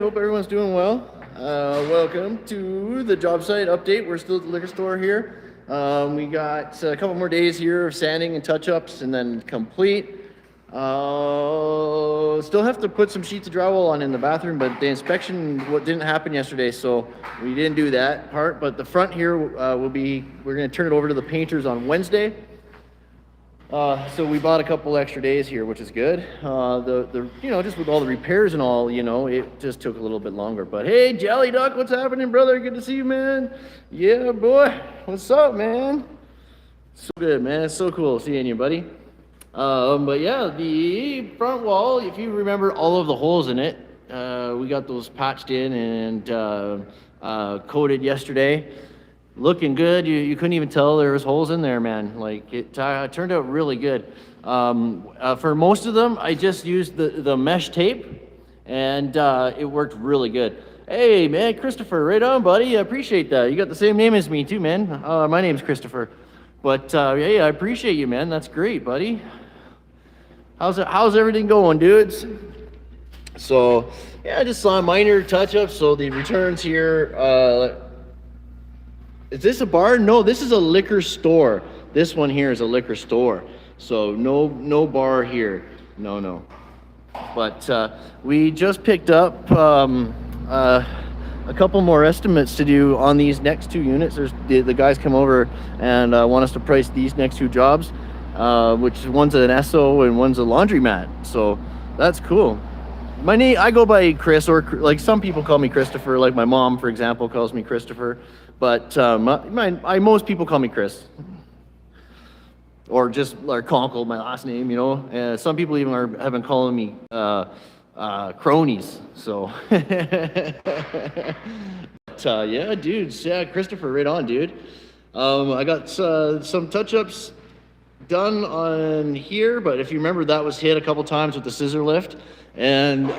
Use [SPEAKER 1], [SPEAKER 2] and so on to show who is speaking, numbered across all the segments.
[SPEAKER 1] Hope everyone's doing well. Welcome to the job site update. We're still at the liquor store here. We got a couple more days here of sanding and touch-ups and then complete. Still have to put some sheets of drywall on in the bathroom, but the inspection didn't happen yesterday, so we didn't do that part. But the front here we're going to turn it over to the painters on Wednesday. So we bought a couple extra days here, which is good. Just with all the repairs and all, it just took a little bit longer. But hey, Jelly Duck, what's happening, brother? Good to see you, man. Yeah, boy. What's up, man? So good, man. It's so cool seeing you, buddy. But yeah, the front wall, if you remember all of the holes in it, we got those patched in and coated yesterday. Looking good. You couldn't even tell there was holes in there, man. Like it turned out really good. For most of them, I just used the mesh tape, and it worked really good. Hey, man, Christopher, right on, buddy. I appreciate that. You got the same name as me too, man. My name's Christopher. But hey, I appreciate you, man. That's great, buddy. How's everything going, dudes? So yeah, I just saw a minor touch-up. So the returns here. Is this a bar? No, this is a liquor store. This one here is a liquor store. So no bar here. No. But we just picked up a couple more estimates to do on these next two units. The guys come over and want us to price these next two jobs, which one's an Esso and one's a laundromat. So that's cool. My name, I go by Chris, or like some people call me Christopher, like my mom, for example, calls me Christopher. But most people call me Chris, or Conkle, my last name. Some people even have been calling me Kronies. So, but, yeah, dudes, yeah, Christopher, right on, dude. I got some touch-ups done on here, but if you remember, that was hit a couple times with the scissor lift. And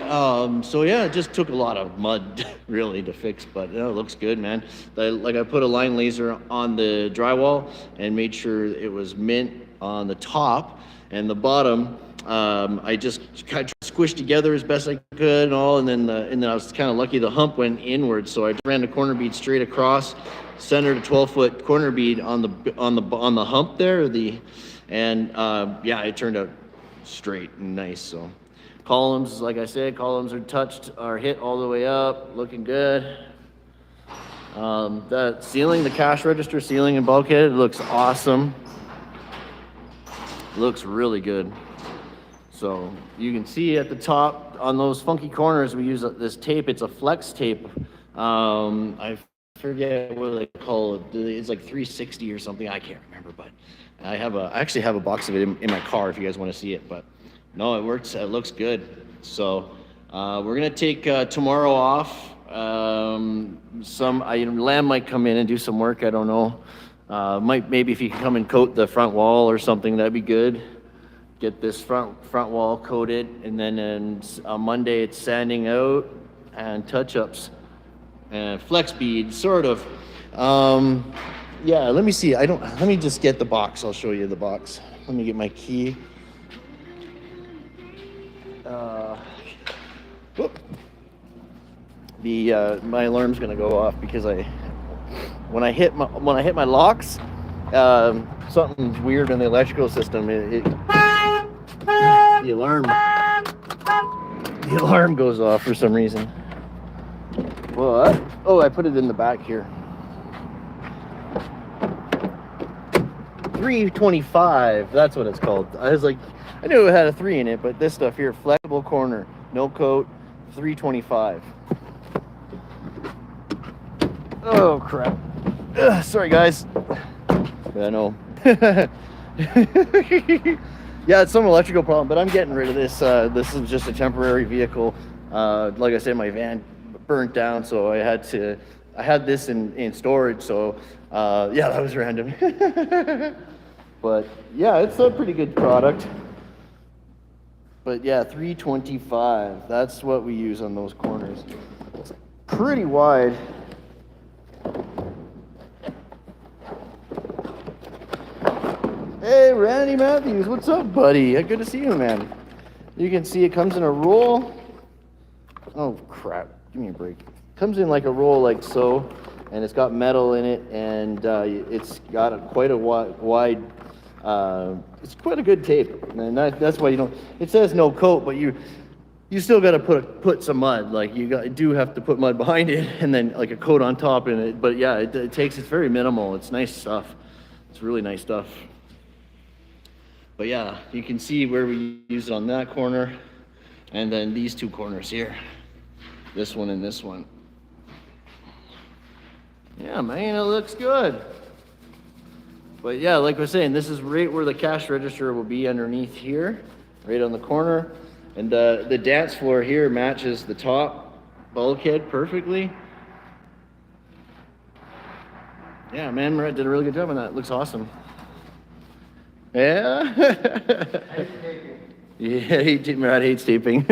[SPEAKER 1] so yeah, it just took a lot of mud really to fix, but it looks good, man. I put a line laser on the drywall and made sure it was mint on the top, and the bottom I just kind of squished together as best I could and all, and then I was kind of lucky the hump went inward, so I ran the corner bead straight across, centered a 12-foot corner bead on the hump there, and yeah, it turned out straight and nice. So columns, like I said, are hit all the way up, looking good. That ceiling, the cash register ceiling and bulkhead, it looks awesome. Looks really good. So you can see at the top on those funky corners, we use this tape. It's a flex tape. I forget what they call it. It's like 360 or something. I can't remember, but I actually have a box of it in my car if you guys want to see it. But no, it works. It looks good. So we're gonna take tomorrow off. Lamb might come in and do some work. I don't know. Maybe if you can come and coat the front wall or something, that'd be good. Get this front wall coated, and then on Monday it's sanding out and touch-ups and flex bead, sort of. Yeah, let me see. Let me just get the box. I'll show you the box. Let me get my key. Whoop. My alarm's gonna go off because when I hit my locks, something's weird in the electrical system. The alarm goes off for some reason. What? Oh, I put it in the back here. 325. That's what it's called. I knew it had a 3 in it, but this stuff here, flexible corner, no coat, 325. Oh crap. Sorry guys. I know. Yeah, it's some electrical problem, but I'm getting rid of this. This is just a temporary vehicle. Like I said, my van burnt down, so I had this in storage. So yeah, that was random. But yeah, it's a pretty good product. But yeah, 325. That's what we use on those corners. It's pretty wide. Hey, Randy Matthews, what's up, buddy? Good to see you, man. You can see it comes in a roll. Oh, crap. give me a break. Comes in like a roll like so, and it's got metal in it, and it's got quite a wide. It's quite a good tape, and that's why you don't. It says no coat, but you still got to put some mud. Like you do have to put mud behind it, and then like a coat on top in it. But yeah, it's very minimal. It's nice stuff. It's really nice stuff. But yeah, you can see where we use it on that corner, and then these two corners here, this one and this one. Yeah, man, it looks good. But yeah, like I was saying, this is right where the cash register will be underneath here, right on the corner. And the dance floor here matches the top bulkhead perfectly. Yeah, man, Murat did a really good job on that. It looks awesome. Yeah? Yeah, Murat hates taping.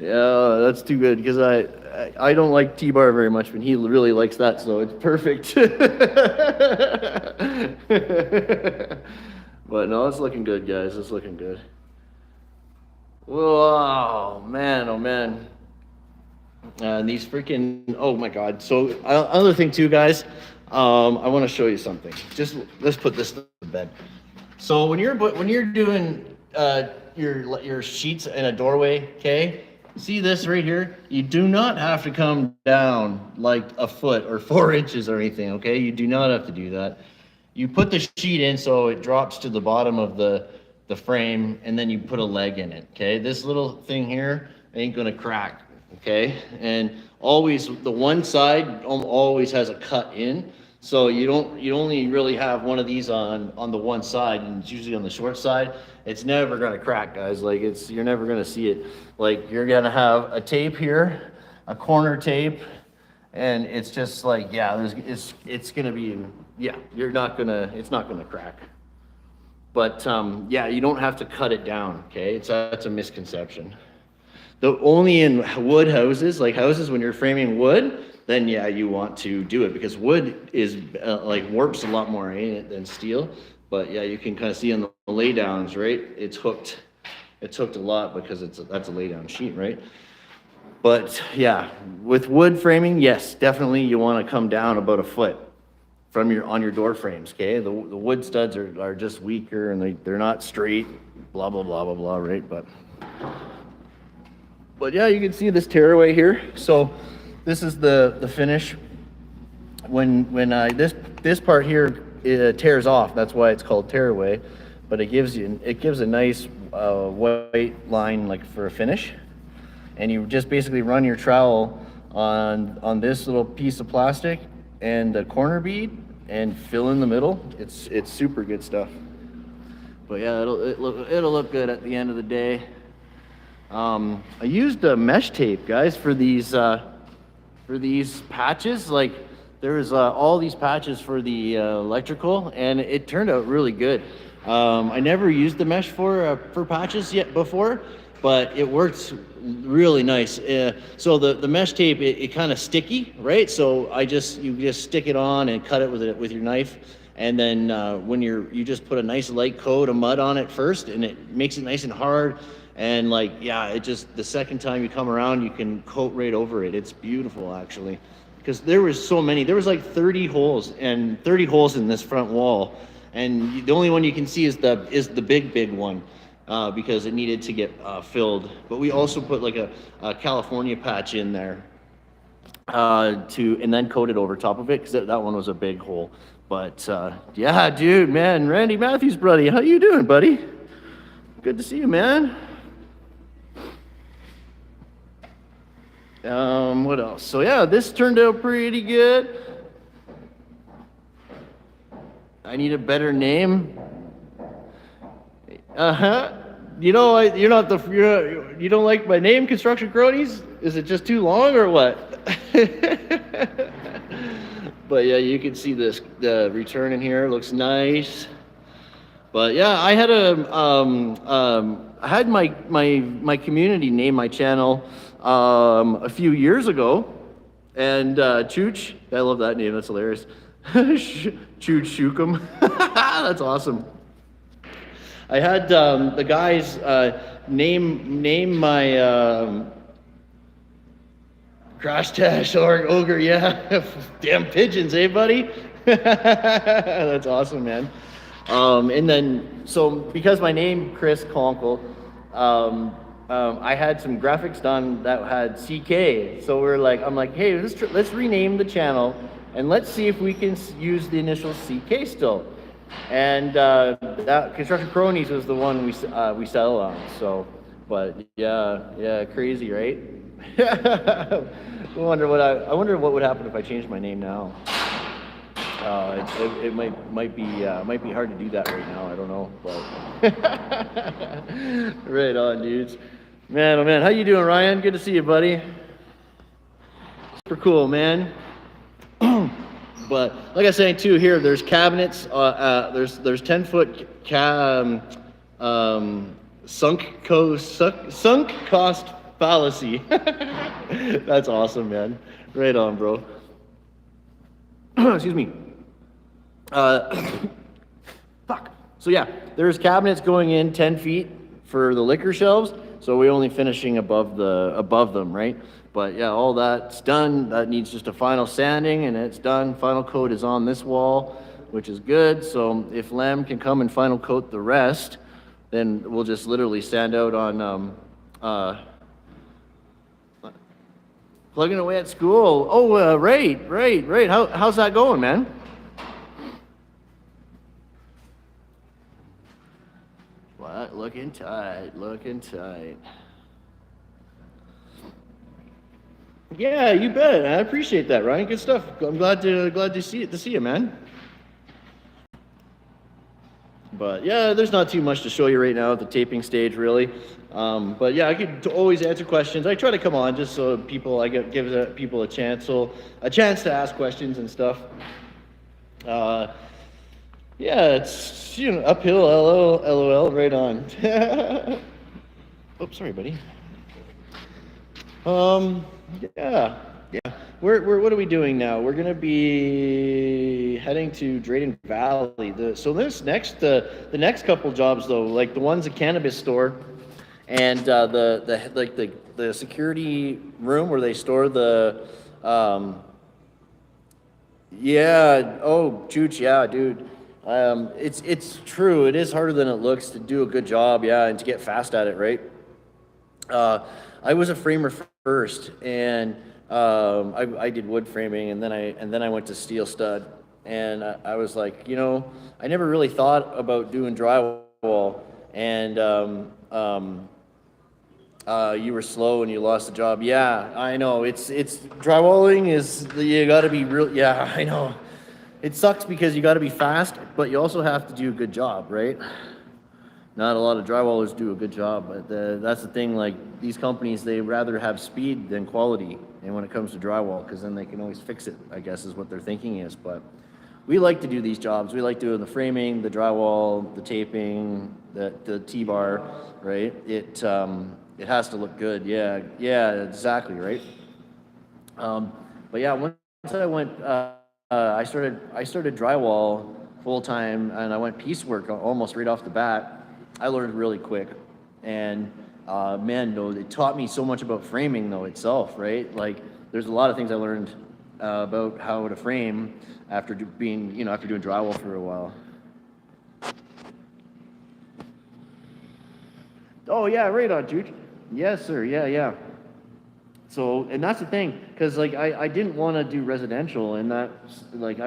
[SPEAKER 1] Yeah, that's too good, because I don't like T-bar very much, but he really likes that, so it's perfect. But no, it's looking good, guys. It's looking good. Whoa, man, oh man. And these freaking, oh my God. So another thing too, guys, I want to show you something. Just let's put this to bed. So when you're doing your sheets in a doorway, okay? See this right here? You do not have to come down like a foot or 4 inches or anything, okay? You do not have to do that. You put the sheet in so it drops to the bottom of the frame, and then you put a leg in it, okay? This little thing here ain't gonna crack, okay? And always, the one side always has a cut in, so you only really have one of these on the one side, and it's usually on the short side. It's never gonna crack, guys. Like you're never gonna see it. Like you're gonna have a tape here, a corner tape, and it's just like, yeah, it's gonna be, yeah, it's not gonna crack. But yeah, you don't have to cut it down, okay? That's a misconception. Only in wood houses, like houses when you're framing wood, then yeah, you want to do it, because wood is like warps a lot more in it than steel. But yeah, you can kind of see on the laydowns, right? It's hooked a lot because that's a laydown sheet, right? But yeah, with wood framing, yes, definitely you want to come down about a foot from on your door frames, okay? The wood studs are just weaker, and they're not straight, blah blah blah blah blah, right? But yeah, you can see this tearaway here. So this is the finish. When this part here tears off, that's why it's called tearaway. But it gives a nice white line like for a finish, and you just basically run your trowel on this little piece of plastic and the corner bead and fill in the middle. It's super good stuff. But yeah, it'll look good at the end of the day. I used mesh tape, guys, for these patches. Like there was all these patches for the electrical, and it turned out really good. I never used the mesh for patches yet before, but it works really nice. So the mesh tape, it kind of sticky, right? So you just stick it on and cut it with your knife, and then when you just put a nice light coat of mud on it first, and it makes it nice and hard. And like, yeah, the second time you come around, you can coat right over it. It's beautiful, actually, because there was like 30 holes and 30 holes in this front wall, and the only one you can see is the big one, because it needed to get filled. But we also put like a California patch in there and then coat it over top of it, because that one was a big hole. But yeah, dude, man, Randy Matthews, buddy, how you doing, buddy? Good to see you, man. What else? So yeah, this turned out pretty good. I need a better name. You know, you don't like my name, Construction Kronies? Is it just too long or what? But yeah, you can see the return in here. Looks nice. But yeah, I had I had my community name my channel a few years ago, and Chooch, I love that name. That's hilarious. Chooch Shookum. That's awesome. I had the guys name my Crash Dash or Ogre, yeah. Damn pigeons, eh, buddy? That's awesome, man. And then, so because my name, Chris Conkle, I had some graphics done that had CK. So I'm like, hey, let's rename the channel and let's see if we can use the initial CK still. And that Construction Kronies was the one we settled on. So, but yeah, crazy, right? I wonder what would happen if I changed my name now. It might be hard to do that right now. I don't know, but right on, dudes. Man, oh man, how you doing, Ryan? Good to see you, buddy. Super cool, man. But like I was saying too, here there's cabinets. There's 10-foot sunk cost fallacy. That's awesome, man. Right on, bro. Excuse me. Fuck. So yeah, there's cabinets going in 10 feet for the liquor shelves. So we're only finishing above them, right? But yeah, all that's done. That needs just a final sanding, and it's done. Final coat is on this wall, which is good. So if Lamb can come and final coat the rest, then we'll just literally sand out on plugging away at school. Oh, right. How's that going, man? What? Looking tight. Yeah, you bet. I appreciate that, Ryan. Good stuff. I'm glad to see you, man. But yeah, there's not too much to show you right now at the taping stage, really. But yeah, I could always answer questions. I try to come on just so give people a chance to ask questions and stuff. Yeah, it's uphill. LOL, right on. Oops, sorry, buddy. Yeah. What are we doing now? We're gonna be heading to Drayton Valley. The next couple jobs though, like the one's a cannabis store, and the security room where they store the yeah. Oh, Chooch, yeah, dude. It's true. It is harder than it looks to do a good job, yeah, and to get fast at it, right? I was a framer first, and I did wood framing, and then I went to steel stud, and I was like, I never really thought about doing drywall, and you were slow and you lost the job. Yeah, I know. It's drywalling is you got to be real. Yeah, I know. It sucks because you got to be fast, but you also have to do a good job, right? Not a lot of drywallers do a good job, but that's the thing. Like these companies, they rather have speed than quality. And when it comes to drywall, because then they can always fix it, I guess is what their thinking is. But we like to do these jobs. We like doing the framing, the drywall, the taping, the T-bar, right? It has to look good. Yeah, exactly, right? But yeah, once I went, I started drywall full time, and I went piecework almost right off the bat. I learned really quick, and man, no, it taught me so much about framing though itself, right? Like, there's a lot of things I learned about how to frame after doing drywall for a while. Oh yeah, right on, dude. Yes, sir. Yeah. So, and that's the thing, because like I didn't want to do residential, and I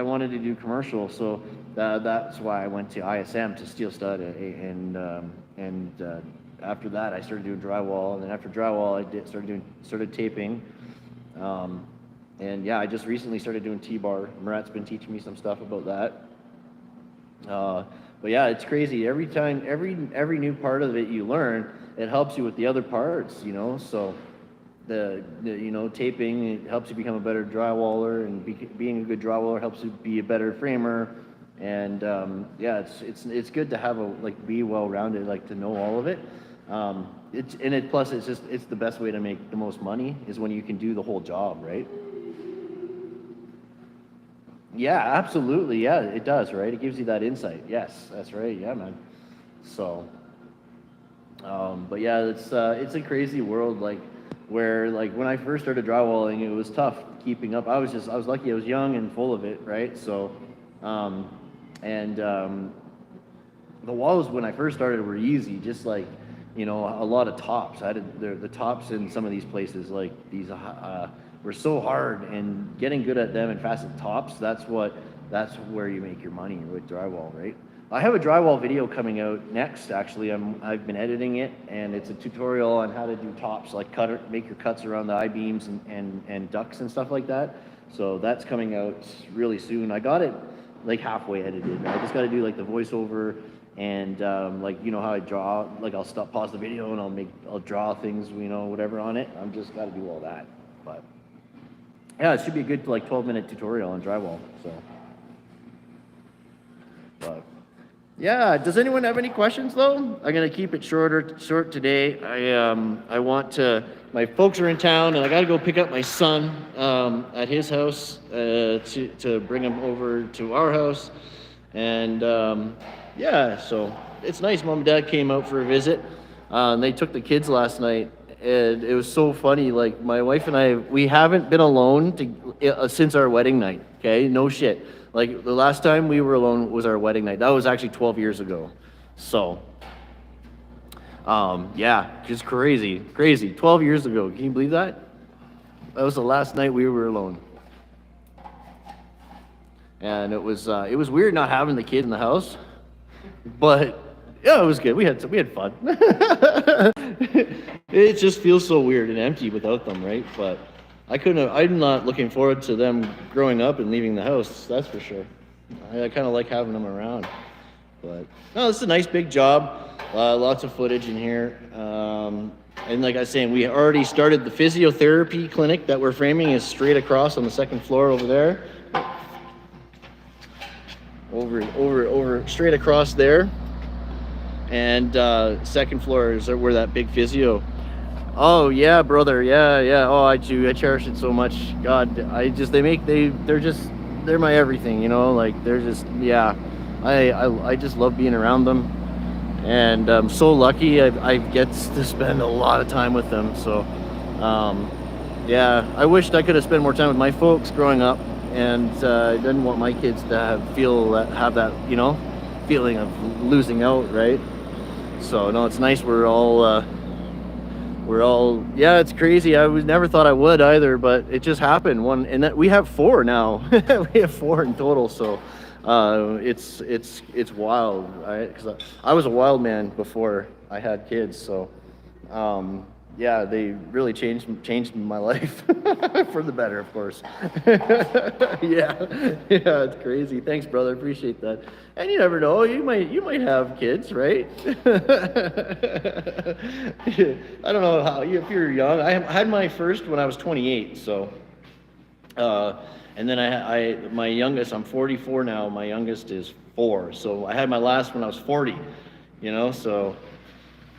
[SPEAKER 1] wanted to do commercial, so that's why I went to ISM to steel stud, and after that I started doing drywall, and then after drywall I started taping, and yeah, I just recently started doing T-bar. Murat's been teaching me some stuff about that. But yeah, it's crazy. Every time, every new part of it you learn, it helps you with the other parts, so. The taping, it helps you become a better drywaller, and being a good drywaller helps you be a better framer, and yeah, it's good to have be well-rounded, to know all of it. Plus it's the best way to make the most money is when you can do the whole job, right? Yeah, absolutely. Yeah, it does, right? It gives you that insight. Yes, that's right. Yeah, man. So, but yeah, it's a crazy world. where like when I first started drywalling, it was tough keeping up. I was lucky I was young and full of it, right? So, and the walls when I first started were easy, just like, you know, a lot of tops. I had the tops in some of these places, like these were so hard, and getting good at them and fast at tops, that's where you make your money with drywall, right? I have a drywall video coming out next, actually. I've been editing it, and it's a tutorial on how to do tops, like make your cuts around the I-beams and ducts and stuff like that. So that's coming out really soon. I got it like halfway edited. I just got to do like the voiceover and like, you know how I draw, like I'll pause the video and I'll draw things, you know, whatever on it. I'm just got to do all that. But yeah, it should be a good like 12-minute tutorial on drywall. So, but yeah, does anyone have any questions though? I'm gonna keep it short today. I want to. My folks are in town, and I got to go pick up my son at his house to bring him over to our house, and yeah, so it's nice. Mom and Dad came out for a visit. And they took the kids last night, and it was so funny. Like my wife and I, we haven't been alone since our wedding night. Okay, no shit. Like the last time we were alone was our wedding night. That was actually 12 years ago. So, yeah, just crazy. 12 years ago. Can you believe that? That was the last night we were alone. And it was weird not having the kid in the house, but yeah, it was good. We had fun. It just feels so weird and empty without them, right? But I'm not looking forward to them growing up and leaving the house, that's for sure. I kind of like having them around. But no, this is a nice big job. Lots of footage in here. And like I was saying, we already started the physiotherapy clinic that we're framing is straight across on the second floor over there. Over straight across there. And second floor is where that big physio. Oh yeah, brother, yeah. Oh, I do. I cherish it so much. God, they're my everything. You know, like they're just I just love being around them, and I'm so lucky. I get to spend a lot of time with them. So, yeah, I wished I could have spent more time with my folks growing up, and I didn't want my kids to have that you know feeling of losing out, right? So no, it's nice. We're all yeah, it's crazy. I never thought I would either, but it just happened. We have 4 now. We have 4 in total. So it's wild, right? Because I was a wild man before I had kids. So yeah, they really changed my life for the better, of course. Yeah, it's crazy. Thanks, brother. Appreciate that. And you never know, you might have kids, right? I don't know if you're young. I had my first when I was 28. So, and then my youngest. I'm 44 now. My youngest is 4. So I had my last when I was 40. You know, so.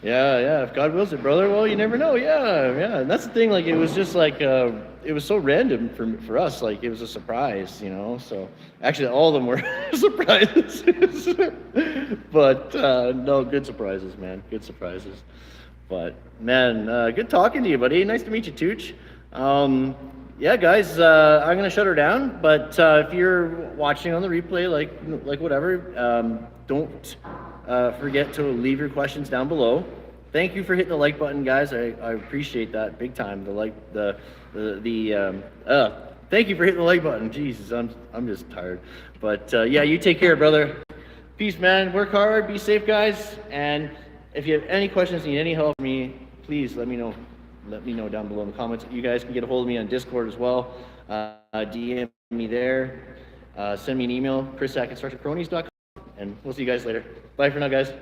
[SPEAKER 1] Yeah, if God wills it, brother. Well, you never know. Yeah. And that's the thing. Like, it was just like, it was so random for us. Like, it was a surprise, you know. So, actually, all of them were surprises. But no, good surprises, man. Good surprises. But man, good talking to you, buddy. Nice to meet you, Tooch. Yeah, guys, I'm gonna shut her down. But if you're watching on the replay, like whatever, don't forget to leave your questions down below. Thank you for hitting the like button, guys. I appreciate that big time. Thank you for hitting the like button. Jesus, I'm just tired. But yeah, you take care, brother. Peace, man. Work hard. Be safe, guys. And if you have any questions, need any help from me, please let me know. Let me know down below in the comments. You guys can get a hold of me on Discord as well. DM me there. Send me an email, chris@constructionkronies.com. And we'll see you guys later. Bye for now, guys.